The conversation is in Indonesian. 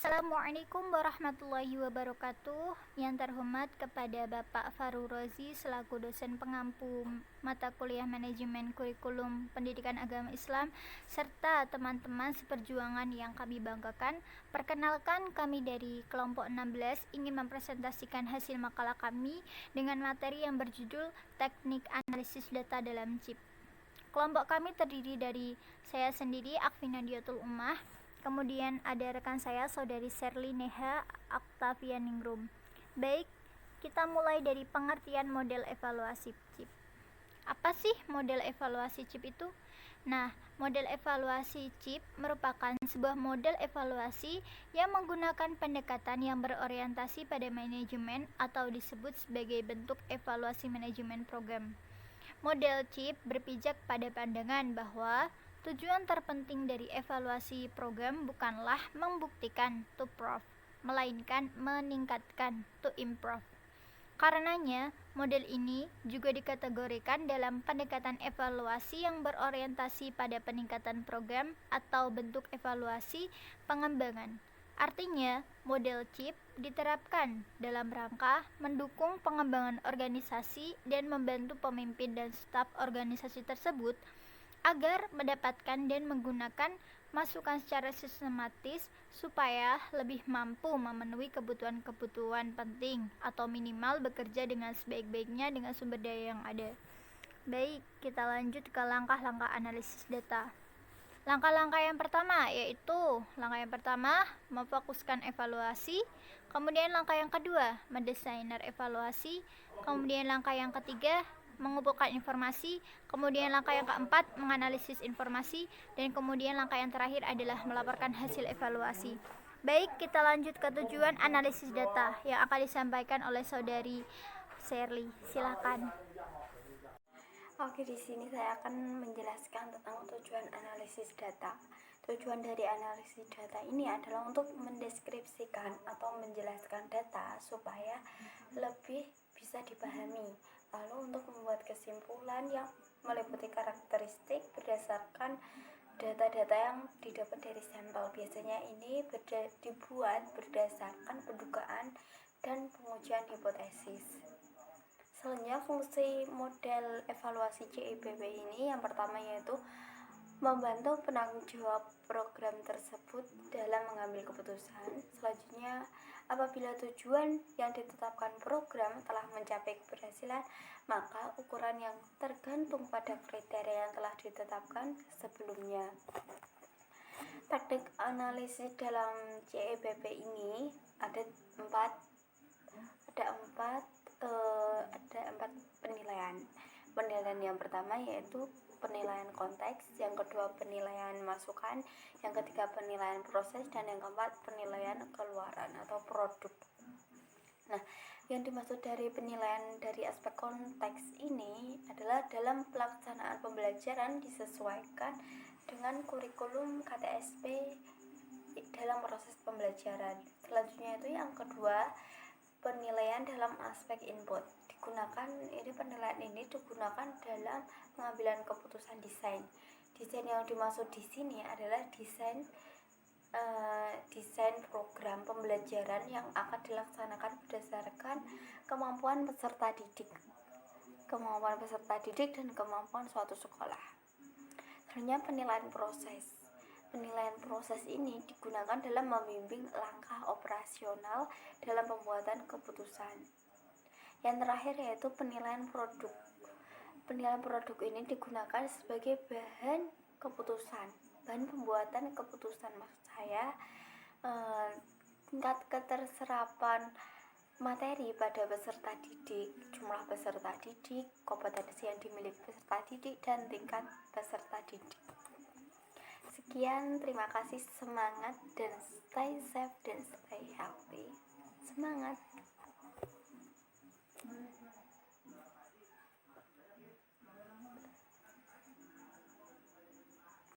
Assalamualaikum warahmatullahi wabarakatuh. Yang terhormat kepada Bapak Farul Rozi selaku dosen pengampu mata kuliah manajemen kurikulum pendidikan agama Islam serta teman-teman seperjuangan yang kami banggakan. Perkenalkan, kami dari kelompok 16 ingin mempresentasikan hasil makalah kami dengan materi yang berjudul Teknik Analisis Data dalam Chip. Kelompok kami terdiri dari saya sendiri, Akvinadiatul Ummah. Kemudian ada rekan saya, Saudari Sherly Neha Octavianingrum. Baik, kita mulai dari pengertian model evaluasi chip. Apa sih model evaluasi chip itu? Nah, model evaluasi chip merupakan sebuah model evaluasi yang menggunakan pendekatan yang berorientasi pada manajemen atau disebut sebagai bentuk evaluasi manajemen program. Model chip berpijak pada pandangan bahwa tujuan terpenting dari evaluasi program bukanlah membuktikan to prove, melainkan meningkatkan to improve. Karenanya, model ini juga dikategorikan dalam pendekatan evaluasi yang berorientasi pada peningkatan program atau bentuk evaluasi pengembangan. Artinya, model chip diterapkan dalam rangka mendukung pengembangan organisasi dan membantu pemimpin dan staf organisasi tersebut agar mendapatkan dan menggunakan masukan secara sistematis supaya lebih mampu memenuhi kebutuhan-kebutuhan penting atau minimal bekerja dengan sebaik-baiknya dengan sumber daya yang ada. Baik, kita lanjut ke langkah-langkah analisis data. Langkah-langkah yang pertama yaitu memfokuskan evaluasi. Kemudian langkah yang kedua, mendesainer evaluasi. Kemudian langkah yang ketiga, mengumpulkan informasi. Kemudian langkah yang keempat, menganalisis informasi. Dan kemudian langkah yang terakhir adalah melaporkan hasil evaluasi. Baik, kita lanjut ke tujuan analisis data yang akan disampaikan oleh Saudari Sherly. Silakan. Oke, di sini saya akan menjelaskan tentang tujuan analisis data. Tujuan dari analisis data ini adalah untuk mendeskripsikan atau menjelaskan data supaya lebih bisa dipahami. Lalu untuk membuat kesimpulan yang meliputi karakteristik berdasarkan data-data yang didapat dari sampel. Biasanya ini dibuat berdasarkan pendugaan dan pengujian hipotesis. Selanjutnya, fungsi model evaluasi CIBP ini yang pertama yaitu membantu penanggung jawab program tersebut dalam mengambil keputusan. Selanjutnya, apabila tujuan yang ditetapkan program telah mencapai keberhasilan, maka ukuran yang tergantung pada kriteria yang telah ditetapkan sebelumnya. Teknik analisis dalam CIBP ini ada empat penilaian. Penilaian yang pertama yaitu penilaian konteks, yang kedua penilaian masukan, yang ketiga penilaian proses, dan yang keempat penilaian keluaran atau produk. Nah, yang dimaksud dari penilaian dari aspek konteks ini adalah dalam pelaksanaan pembelajaran disesuaikan dengan kurikulum KTSP dalam proses pembelajaran. Selanjutnya itu yang kedua, penilaian dalam aspek input. Penilaian ini digunakan dalam pengambilan keputusan desain. Desain yang dimaksud di sini adalah desain program pembelajaran yang akan dilaksanakan berdasarkan kemampuan peserta didik dan kemampuan suatu sekolah. Selanjutnya penilaian proses. Penilaian proses ini digunakan dalam membimbing langkah operasional dalam pembuatan keputusan. Yang terakhir yaitu penilaian produk. Penilaian produk ini digunakan sebagai bahan pembuatan keputusan. Maksud saya tingkat keterserapan materi pada peserta didik, jumlah peserta didik, kompetensi yang dimiliki peserta didik, dan tingkat peserta didik. Sekian, terima kasih, semangat dan stay safe dan stay healthy. Semangat.